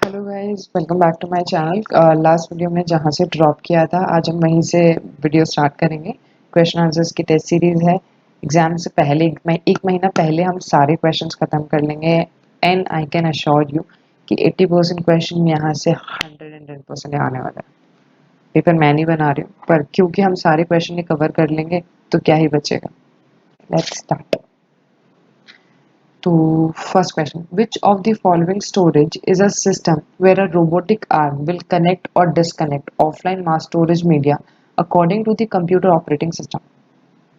Hello guys, welcome back to my channel. Last video में जहाँ से ड्रॉप किया था आज हम वहीं से वीडियो स्टार्ट करेंगे। क्वेश्चन आंसर्स की टेस्ट सीरीज है। एग्जाम से पहले एक महीना पहले हम सारे क्वेश्चंस खत्म कर लेंगे। And I can assure you कि 80% क्वेश्चन यहाँ से 110% आने वाला है। पेपर मैं नहीं बना रही हूँ, पर क्योंकि हम सारे क्वेश्चन कवर कर लेंगे तो क्या ही बचेगा। Let's start. To first question, which of the following storage is a system where a robotic arm will connect or disconnect offline mass storage media according to the computer operating system?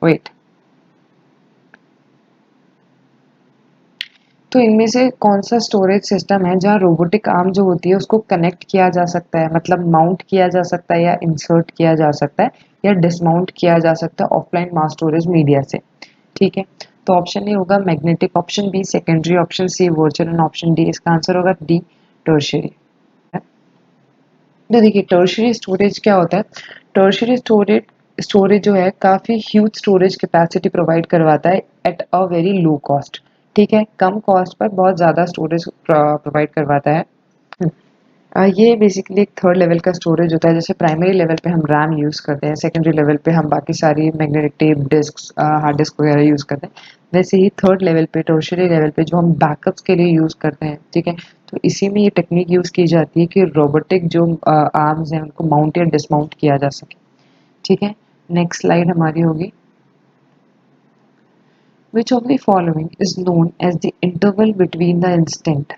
Wait. तो इनमें से कौन सा storage system है जहाँ robotic arm जो होती है उसको कनेक्ट किया जा सकता है, मतलब माउंट किया जा सकता है या इंसर्ट किया जा सकता है या डिसमाउंट किया जा सकता है ऑफलाइन मास स्टोरेज मीडिया से। ठीक है, तो ऑप्शन ए होगा magnetic, option B secondary, option C virtual and option D इसका आंसर होगा डी टर्शियरी। तो देखिए टर्शियरी स्टोरेज क्या होता है। टर्शियरी स्टोरेज स्टोरेज जो है काफ़ी ह्यूज स्टोरेज कैपेसिटी प्रोवाइड करवाता है at a very low cost. ठीक है, कम कॉस्ट पर बहुत ज़्यादा स्टोरेज प्रोवाइड करवाता है। ये बेसिकली एक थर्ड लेवल का स्टोरेज होता है। जैसे प्राइमरी लेवल पे हम रैम यूज़ करते हैं, सेकेंडरी लेवल पे हम बाकी सारी magnetic tape disk, hard disk वगैरह यूज़ करते हैं। वैसे ही थर्ड लेवल पे, टर्शियरी लेवल पे जो हम बैकअप्स के लिए यूज़ करते हैं, ठीक है, तो इसी में ये टेक्निक यूज़ की जाती है कि रोबोटिक जो आर्म्स हैं उनको माउंट या डिसमाउंट किया जा सके। ठीक है, नेक्स्ट स्लाइड हमारी होगी। Which of the following is known as the interval between the instant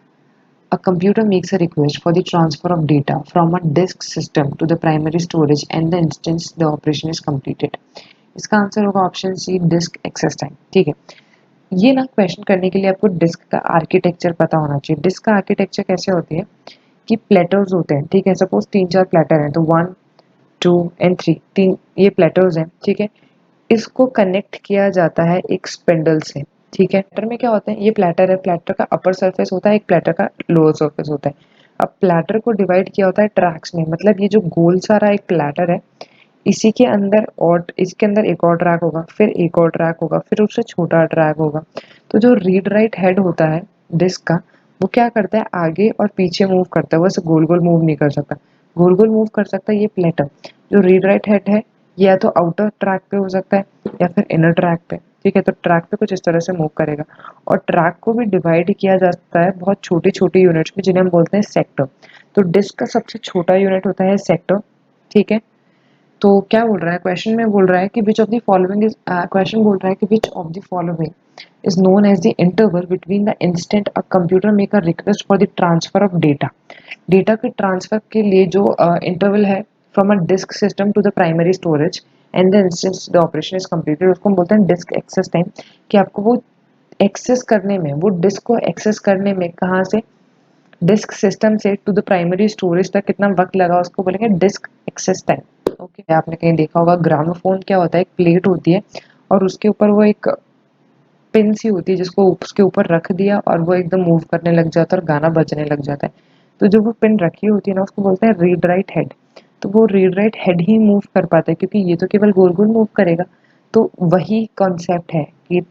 a computer makes a request for the transfer of data from a disk system to the primary storage and the instance the operation is completed. इसका answer होगा option C disk access time. ठीक है, ये ना question करने के लिए आपको डिस्क का आर्किटेक्चर पता होना चाहिए। डिस्क का आर्किटेक्चर कैसे होती है कि प्लेटर्स होते हैं। ठीक है, सपोज 3-4 प्लेटर हैं तो 1, 2 एंड 3, तीन ये प्लेटर्स हैं। ठीक है, इसको कनेक्ट किया जाता है एक स्पिंडल से। ठीक है, प्लेटर में क्या होता है, ये प्लेटर है, प्लेटर का अपर सरफेस होता है, एक प्लेटर का लोअर सरफेस होता है। अब प्लेटर को डिवाइड किया होता है ट्रैक्स में, मतलब ये जो गोल सारा एक प्लेटर है, इसी के अंदर और इसके अंदर एक और ट्रैक होगा, फिर एक और ट्रैक होगा, फिर उससे छोटा ट्रैक होगा। तो जो रीड राइट हेड होता है डिस्क का, वो क्या करता है, आगे और पीछे मूव करता है, वैसे गोल गोल मूव नहीं कर सकता। गोल गोल मूव कर सकता है ये प्लेटर। जो रीड राइट हेड है ये या तो आउटर ट्रैक पे हो सकता है या फिर इनर ट्रैक पे। ठीक है, तो ट्रैक पे कुछ इस तरह से मूव करेगा। और ट्रैक को भी डिवाइड किया जाता है बहुत छोटी छोटी यूनिट्स में जिन्हें हम बोलते हैं सेक्टर। तो डिस्क का सबसे छोटा यूनिट होता है सेक्टर। ठीक है, तो क्या बोल रहा है क्वेश्चन में, बोल रहा है कि विच of the following is, question बोल रहा है कि विच of the following is known as the interval between the instant a computer make a request for the transfer of data. Data के ट्रांसफर के लिए जो इंटरवल है from a disk system to the primary storage and the instance the operation is completed, उसको हम बोलते हैं disc access time. कि आपको वो एक्सेस करने में, वो डिस्क को एक्सेस करने में कहाँ से, डिस्क सिस्टम से टू द प्राइमरी स्टोरेज तक कितना वक्त लगा, उसको बोलेंगे डिस्क एक्सेस टाइम। ओके, आपने कहीं देखा होगा ग्रामोफोन क्या होता है, एक प्लेट होती है और उसके ऊपर वो एक पिन सी होती है जिसको उसके ऊपर रख दिया और वो एकदम मूव करने लग जाता है और गाना बजने लग जाता है। तो जो वो पिन रखी होती है ना उसको बोलते हैं रीड राइट हेड। तो वो रीड राइट हेड ही मूव कर पाता है क्योंकि ये तो केवल गोल गोल मूव करेगा। तो वही कॉन्सेप्ट है कि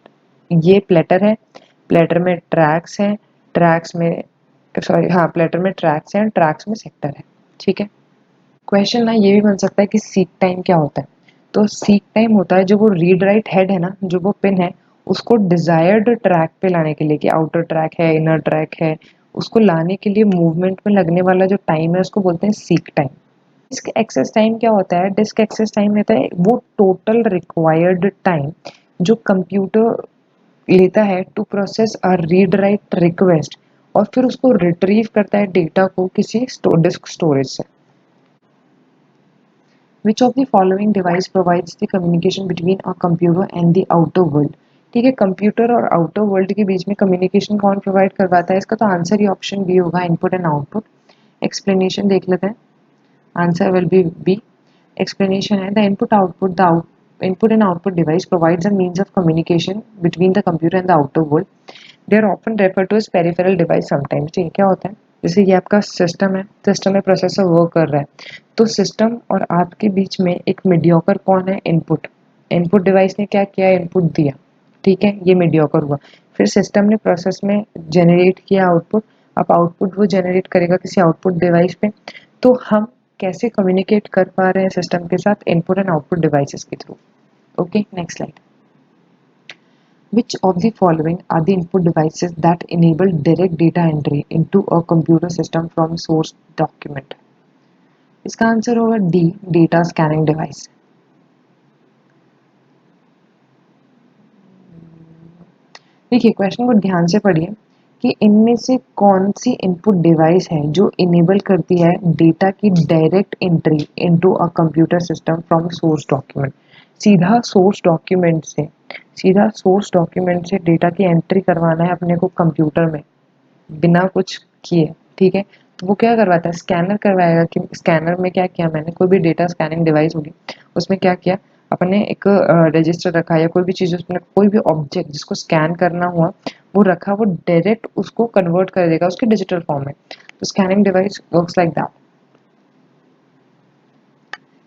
ये प्लेटर है, प्लेटर में ट्रैक्स हैं, ट्रैक्स में, सॉरी हाँ, प्लेटर में ट्रैक्स हैं, ट्रैक्स में सेक्टर है। ठीक है, क्वेश्चन ना ये भी बन सकता है कि सीक टाइम क्या होता है। तो सीक टाइम होता है जो वो रीड राइट हेड है ना, जो वो पिन है, उसको डिजायर्ड ट्रैक पे लाने के लिए, कि आउटर ट्रैक है, इनर ट्रैक है, उसको लाने के लिए मूवमेंट में लगने वाला जो टाइम है उसको बोलते हैं seek time. Disk access time क्या होता है, डिस्क एक्सेस टाइम होता है वो टोटल रिक्वायर्ड टाइम जो कंप्यूटर लेता है to process a read write request और फिर उसको रिट्रीव करता है डेटा को किसी डिस्क स्टोरेज से। Which of the following device provides the communication between a computer and the outer world? ठीक है, कंप्यूटर और आउटर वर्ल्ड के बीच में कम्युनिकेशन कौन प्रोवाइड करवाता है, इसका तो आंसर ही ऑप्शन बी होगा, इनपुट एंड आउटपुट। एक्सप्लेनेशन देख लेते हैं, answer will be B. Explanation है the input output, input and output device provides a means of communication between the computer and the outer world. They are often referred to as peripheral device sometimes। ठीक है, क्या होता है, जैसे ये आपका system है, सिस्टम में प्रोसेसर वर्क कर रहा है, तो सिस्टम और आपके बीच में एक मीडियोकर कौन है, इनपुट। इनपुट डिवाइस ने क्या किया, इनपुट दिया। ठीक है, ये मीडियोकर हुआ। फिर सिस्टम ने प्रोसेस में जनरेट किया आउटपुट, अब आउटपुट वो जनरेट करेगा किसी आउटपुट डिवाइस पे। तो हम कैसे कम्युनिकेट कर पा रहे हैं सिस्टम के साथ? इनपुट एंड आउटपुट डिवाइसेस के through. Okay, next slide. Which of the following are the input devices that enable direct data entry into a computer system from source document? इसका आंसर होगा D, data scanning device. देखिए question को ध्यान से पढ़िए कि इनमें से कौन सी इनपुट डिवाइस है जो इनेबल करती है डेटा की direct entry into a computer system from source document. सीधा सोर्स डॉक्यूमेंट से डेटा की एंट्री करवाना है अपने को कंप्यूटर में बिना कुछ किए, ठीक है। तो वो क्या करवाता है? स्कैनर करवाएगा। कि स्कैनर में क्या किया मैंने, कोई भी डेटा स्कैनिंग डिवाइस होगी उसमें क्या किया, अपने एक रजिस्टर रखा या कोई भी चीज़ उसमें, कोई भी ऑब्जेक्ट जिसको स्कैन करना हुआ वो रखा, वो डायरेक्ट उसको कन्वर्ट कर देगा उसके डिजिटल फॉर्म में। तो scanning device works like that.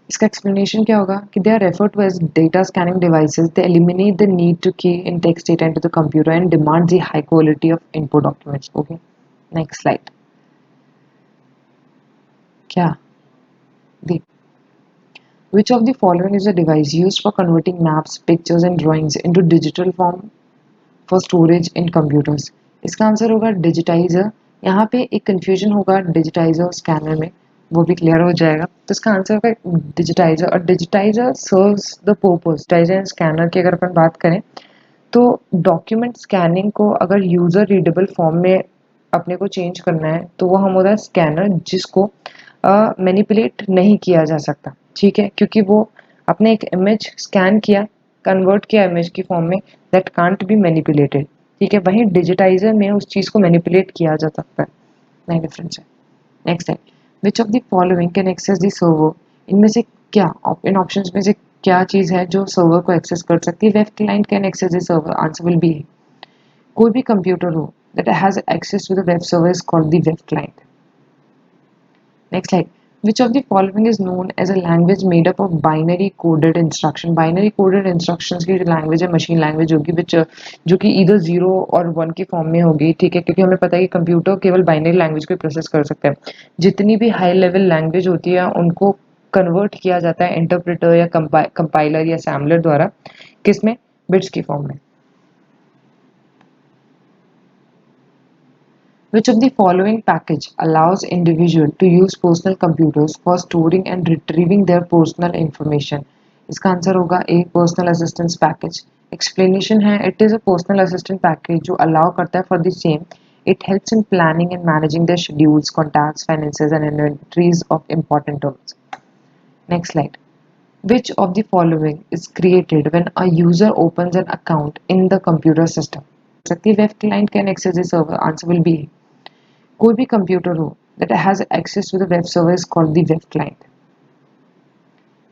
इसका एक्सप्लेनेशन क्या होगा कि they are refer to as data scanning devices, they eliminate the need to key in text data into the computer and demand the high quality of input documents. Okay, next slide. क्या देख, which of the following is a device used for converting maps, pictures and drawings into digital form for storage in computers? इसका answer होगा digitiser. यहाँ पे एक confusion होगा digitiser और scanner में, वो भी क्लियर हो जाएगा। तो इसका आंसर होगा डिजिटाइजर। और digitiser serves the purpose. Digitiser and scanner की अगर अपन बात करें तो डॉक्यूमेंट स्कैनिंग को अगर यूजर रीडेबल फॉर्म में अपने को चेंज करना है तो वो हम होता है स्कैनर, जिसको मैनिपुलेट नहीं किया जा सकता, ठीक है, क्योंकि वो अपने एक इमेज स्कैन किया, कन्वर्ट किया इमेज की फॉर्म में, दैट कांट बी मैनिपुलेटेड, ठीक है। वहीं डिजिटाइजर में उस चीज़ को मैनिपुलेट किया जा सकता है, नहीं डिफरेंस है। नेक्स्ट है, which of the following can access the server? इनमें से क्या, इन ऑप्शंस में से क्या चीज़ है जो सर्वर को एक्सेस कर सकती है? Web client can access the server, answer will be. कोई भी कंप्यूटर हो that has access to the web server is called the web client. Next slide. Which of the following is known as a language made up of binary coded instruction? Binary coded instructions की जो language है machine language होगी, विच जो कि इधर 0 और 1 की form में होगी, ठीक है, क्योंकि हमें पता है कि कंप्यूटर केवल बाइनरी लैंग्वेज को प्रोसेस कर सकता है। जितनी भी हाई लेवल लैंग्वेज होती है उनको कन्वर्ट किया जाता है इंटरप्रेटर या कंपाइलर या असेंबलर द्वारा, किसमें? बिट्स की फॉर्म में। Which of the following package allows individual to use personal computers for storing and retrieving their personal information? इसका आंसर होगा ए, पर्सनल असिस्टेंस पैकेज। एक्सप्लेनेशन है, it is a personal assistant package जो allow करता है for the same, it helps in planning and managing their schedules, contacts, finances and inventories of important terms. Next slide. Which of the following is created when a user opens an account in the computer system? सकती web client can access the server, answer will be A. कोई भी computer हो that has access to the web server is called the web client.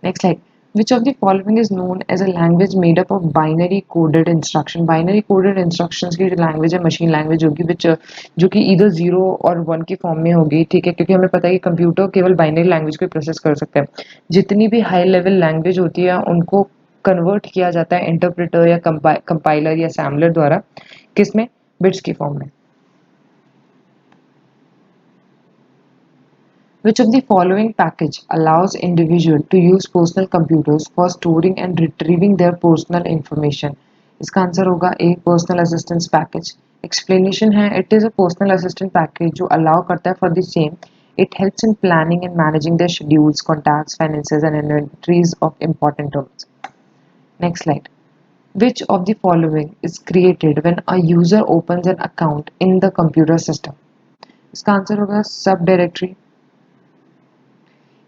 Next slide. Which of the following is known as a language made up of binary coded instruction? Binary coded instructions की जो language है machine language होगी, विच जो कि इधर 0 और 1 की form में होगी, ठीक है, क्योंकि हमें पता है कि कंप्यूटर केवल बाइनरी लैंग्वेज को प्रोसेस कर सकता है। जितनी भी हाई लेवल लैंग्वेज होती है उनको कन्वर्ट किया जाता है इंटरप्रेटर या कंपाइलर या असेंबलर द्वारा, किसमें? बिट्स की फॉर्म में। Which of the following package allows individual to use personal computers for storing and retrieving their personal information? इसका आंसर होगा ए, पर्सनल असिस्टेंस पैकेज। एक्सप्लेनेशन है, it is a personal assistant package जो allow करता है for the same, it helps in planning and managing their schedules, contacts, finances and inventories of important terms. Next slide. Which of the following is created when a user opens an account in the computer system? इसका answer होगा सब directory.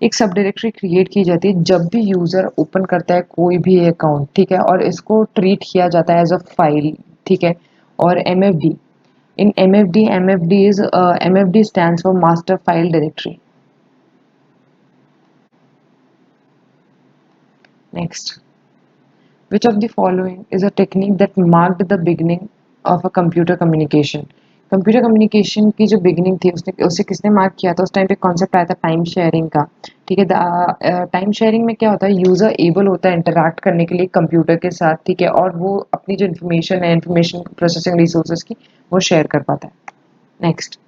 एक सब directory create की जाती है जब भी यूजर ओपन करता है कोई भी अकाउंट, ठीक है, और इसको ट्रीट किया जाता है एज अ फाइल, ठीक है। और MFD, in MFD stands for master file directory. Next, which of the following is a technique that marked the beginning of a computer communication? Computer communication की जो बिगिनिंग थी उसने उसे किसने मार्क किया था? उस टाइम पे कॉन्सेप्ट आया था टाइम शेयरिंग का, ठीक है। टाइम शेयरिंग में क्या होता है, यूजर एबल होता है इंटरैक्ट करने के लिए कंप्यूटर के साथ, ठीक है, और वो अपनी जो इन्फॉर्मेशन है, इन्फॉर्मेशन प्रोसेसिंग रिसोर्सेज की, वो शेयर कर पाता है। Next,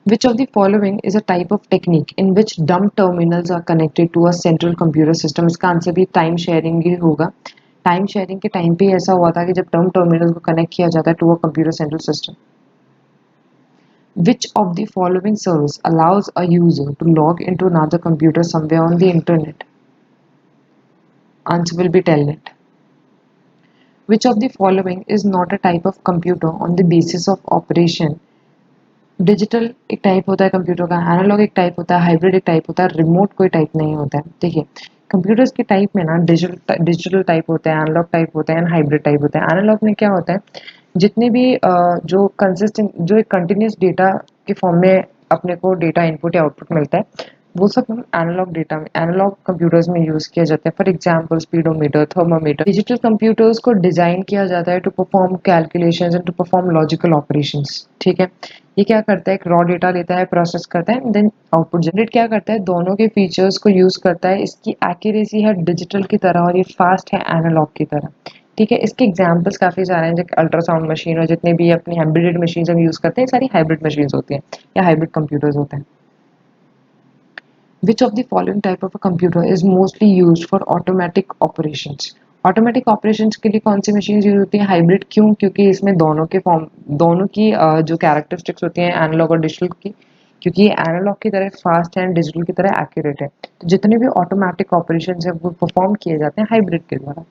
Which of the following is a type of technique in which dumb terminals are connected to a central computer system? इसका आंसर भी टाइम शेयरिंग ही होगा. टाइम शेयरिंग के टाइम पे ऐसा हुआ था कि जब डम्ब टर्मिनल को कनेक्ट किया जाता है to a computer central system. Which of the following service allows a user to log into another computer somewhere on the internet? Answer will be Telnet. Which of the following is not a type of computer on the basis of operation? Digital एक type होता है computer का, analogue एक type होता है, hybrid एक type होता है, रिमोट कोई टाइप नहीं होता है. देखिए कंप्यूटर्स के टाइप में ना डिजिटल टाइप होते हैं, एनालॉग टाइप होते हैं एंड हाइब्रिड टाइप होते हैं. एनालॉग में क्या होता है, जितने भी जो कंसिस्टेंट जो एक कंटिन्यूस डेटा के फॉर्म में अपने को डेटा इनपुट या आउटपुट मिलता है वो सब हम एनालॉग डेटा में एनालॉग कंप्यूटर्स में यूज किया जाता है. For example speedometer, thermometer. Digital computers को डिजाइन किया जाता है to perform calculations and to perform logical operations. ठीक है, ये क्या करता है, एक रॉ डेटा लेता है, प्रोसेस करता है, देन आउटपुट जनरेट क्या करता है, दोनों के फीचर्स को यूज करता है. इसकी एक्यूरेसी है डिजिटल की तरह और ये फास्ट है एनालॉग की तरह. ठीक है, इसके एग्जांपल्स काफी सारे हैं, जैसे अल्ट्रासाउंड मशीन और जितने भी अपनी एम्बेडेड मशीन हम यूज करते हैं सारी हाइब्रिड मशीन होती हैं या हाइब्रिड कंप्यूटर्स होते हैं. Which of the following type of a computer is mostly used for automatic operations? Automatic operations के लिए कौन सी मशीन यूज होती है, हाइब्रिड. क्यों? क्योंकि इसमें दोनों के फॉर्म दोनों की जो कैरेक्टरिस्टिक्स होती हैं एनालॉग और डिजिटल की, क्योंकि ये एनालॉग की तरह फास्ट है एंड डिजिटल की तरह एक्यूरेट है, तो जितने भी ऑटोमेटिक ऑपरेशंस है वो परफॉर्म किए जाते हैं हाइब्रिड के द्वारा.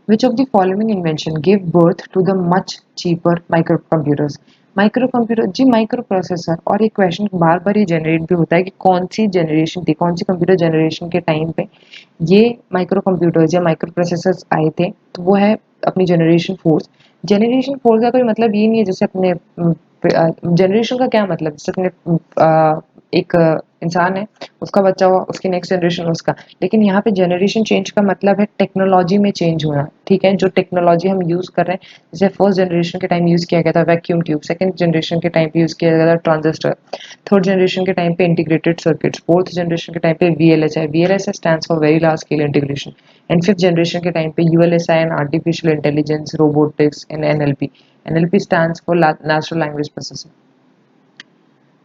Which of the following invention gave birth to the much cheaper microcomputers? Micro जी माइक्रो प्रोसेसर. और ये क्वेश्चन बार बार ये जनरेट भी होता है कि कौन सी जनरेशन थी, कौन सी कंप्यूटर जनरेशन के टाइम पे ये माइक्रो कंप्यूटर्स या माइक्रो प्रोसेसर्स आए थे. तो वो है अपनी जनरेशन फोर्स. जनरेशन फोर्स का कोई मतलब ये नहीं है जैसे अपने जनरेशन का क्या मतलब, जैसे अपने एक इंसान है, उसका बच्चा हुआ, उसकी नेक्स्ट जनरेशन उसका. लेकिन यहाँ पे जनरेशन चेंज का मतलब है टेक्नोलॉजी में चेंज होना. ठीक है, जो टेक्नोलॉजी हम यूज कर रहे हैं, जैसे फर्स्ट जनरेशन के टाइम यूज किया गया था वैक्यूम ट्यूब, सेकंड जनरेशन के टाइम पे यूज किया गया था ट्रांजिस्टर, थर्ड जनरेशन के टाइम पे इंटीग्रेटेड सर्किट्स, फोर्थ जनरेशन के टाइम पे VLSI. VLSI stands for very large scale integration. And fifth generation के टाइम पे ULSI and artificial intelligence, robotics and NLP. NLP stands for natural language processing.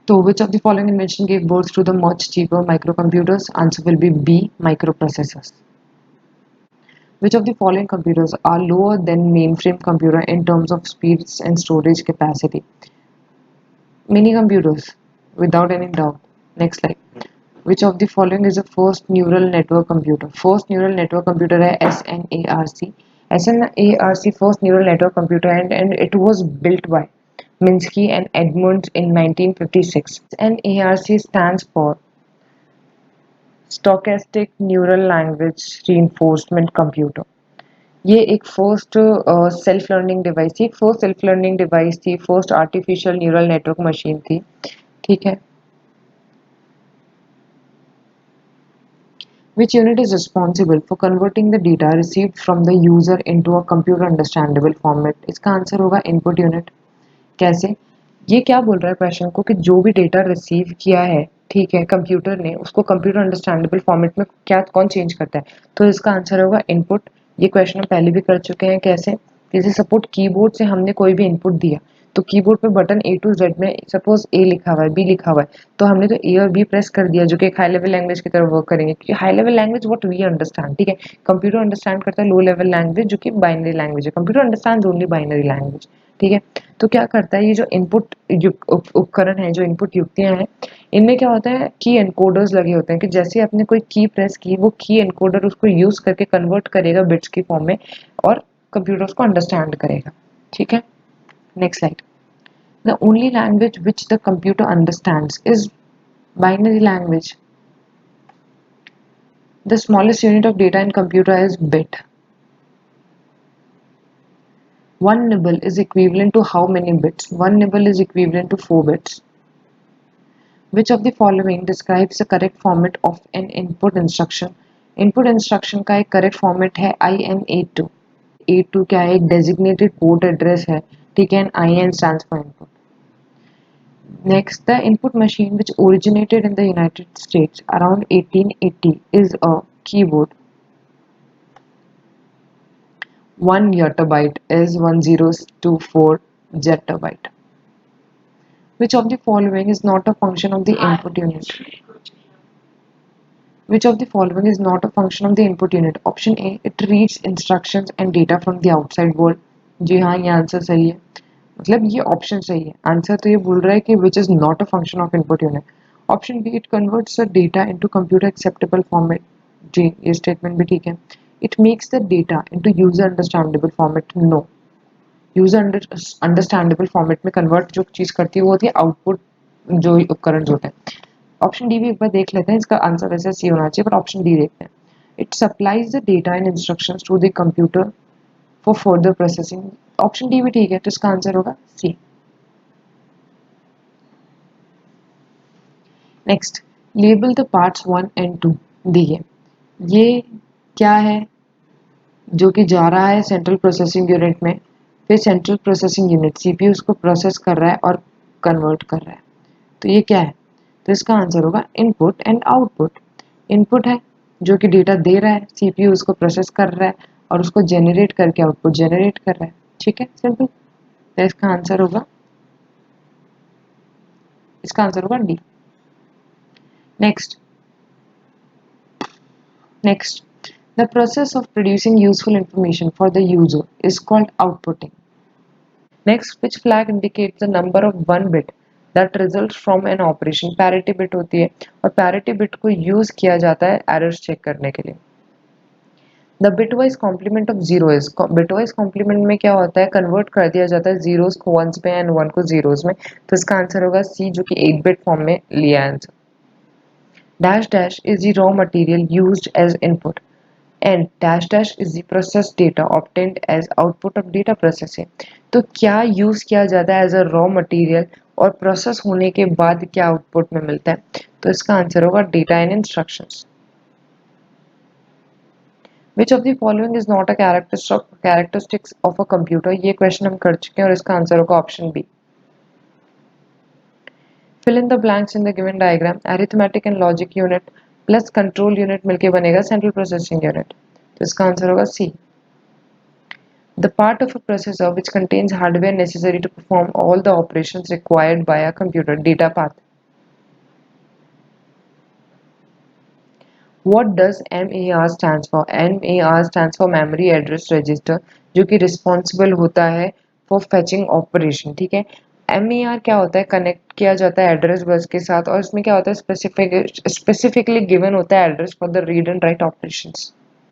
So, which of the following invention gave birth to the much cheaper microcomputers? Answer will be B. Microprocessors. Which of the following computers are lower than mainframe computer in terms of speeds and storage capacity? Mini computers, without any doubt. Next slide. Which of the following is the first neural network computer? First neural network computer है SNARC. SNARC first neural network computer and it was built by Minsky and Edmunds in 1956. SNARC stands for Stochastic Neural Language Reinforcement Computer. ये एक first self learning device थी, first artificial neural network machine थी. ठीक है. Which unit is responsible for converting the data received from the user into a computer understandable format? इसका answer होगा input unit. कैसे? ये क्या बोल रहा है क्वेश्चन को कि जो भी डेटा रिसीव किया है, ठीक है, कंप्यूटर ने उसको कंप्यूटर अंडरस्टैंडेबल फॉर्मेट में क्या कौन चेंज करता है, तो इसका आंसर होगा इनपुट. ये क्वेश्चन हम पहले भी कर चुके हैं. कैसे? जैसे सपोर्ट कीबोर्ड से हमने कोई भी इनपुट दिया तो कीबोर्ड पे बटन ए टू जेड में सपोज ए लिखा हुआ है, बी लिखा हुआ है, तो हमने तो ए और बी प्रेस कर दिया जो कि एक हाई लेवल लैंग्वेज की तरह वर्क करेंगे, क्योंकि high level language what we understand. ठीक है, कंप्यूटर अंडरस्टैंड करता है लो लेवल लैंग्वेज जो कि बाइनरी लैंग्वेज है. Computer understand only binary language. ठीक है, तो क्या करता है ये जो इनपुट उपकरण है, जो इनपुट युक्तियां हैं, इनमें क्या होता है की एनकोडर्स लगे होते हैं कि जैसे आपने कोई की प्रेस की वो की एनकोडर उसको यूज करके कन्वर्ट करेगा बिट्स की फॉर्म में और कंप्यूटर उसको अंडरस्टैंड करेगा. ठीक है. Next slide. The only language which the computer understands is binary language. The smallest unit of data in computer is bit. One nibble is equivalent to how many bits? One nibble is equivalent to 4 bits. Which of the following describes the correct format of an input instruction? Input instruction का एक correct format है IN82. IN82 क्या है? एक designated port address है. ठीक है, IN stands for input. Next, the input machine which originated in the United States around 1880 is a keyboard. 1 yottabyte is 1024 zettabyte. Which of the following is not a function of the input unit? Which of the following is not a function of the input unit? Option A, it reads instructions and data from the outside world. जी हाँ, ये answer सही है. मतलब ये option सही है. Answer तो ये बोल रहा है कि which is not a function of input unit. Option B, it converts the data into computer acceptable format. जी, ये स्टेटमेंट भी ठीक है. It makes the data into user understandable format. No. User understandable format में convert जो चीज करती है वो होती है आउटपुट जो उपकरण होते हैं. ऑप्शन डी भी एक बार देख लेते हैं. इसका आंसर वैसे सी होना चाहिए पर ऑप्शन डी देखते हैं. It supplies the data and instructions to the computer for further processing. Option D भी ठीक है तो इसका आंसर होगा C. Next, label the parts 1 and 2. देखिए ये क्या है जो कि जा रहा है सेंट्रल प्रोसेसिंग यूनिट में. फिर सेंट्रल प्रोसेसिंग यूनिट सीपीयू उसको प्रोसेस कर रहा है और कन्वर्ट कर रहा है. तो ये क्या है? तो इसका आंसर होगा इनपुट एंड आउटपुट. इनपुट है जो कि डेटा दे रहा है, सीपीयू उसको प्रोसेस कर रहा है और उसको जनरेट करके आउटपुट जनरेट कर रहा है. ठीक है, सिंपल. तो इसका आंसर होगा D. Next next the process of producing useful information for the user is called outputting. Next, which flag indicates the number of one bit that results from an operation? Parity bit होती है और parity bit को use किया जाता है errors check करने के लिए. The bitwise complement of zero is. Bitwise complement में क्या होता है? कन्वर्ट कर दिया जाता है जीरोस को वंस में एंड वन को जीरोस में. तो इसका आंसर होगा सी जो कि 8 बिट फॉर्म में लिया है answer. Dash dash is the raw material used as input and dash dash is the processed data obtained as output of data processing. तो क्या यूज किया जाता है एज अ रॉ मटेरियल और प्रोसेस होने के बाद क्या आउटपुट में मिलता है? तो इसका आंसर होगा data and instructions. Which of the following is not a characteristics of a computer. ये क्वेश्चन हम कर चुके हैं और इसका आंसर होगा option B. Fill in the blanks in the given diagram. Arithmetic and logic unit plus control unit मिलकर बनेगा सेंट्रल प्रोसेसिंग यूनिट. तो इसका आंसर होगा सी. The part of a processor which contains hardware necessary to perform all the operations required by a computer. Data path. What does MAR stands for? MAR stands for Memory Address Register, जो कि responsible होता है for fetching operation. ठीक है, MAR क्या होता है? Connect किया जाता है एड्रेस बस के साथ और इसमें क्या होता है? स्पेसिफिकली गिवन होता है address for the read and right operations.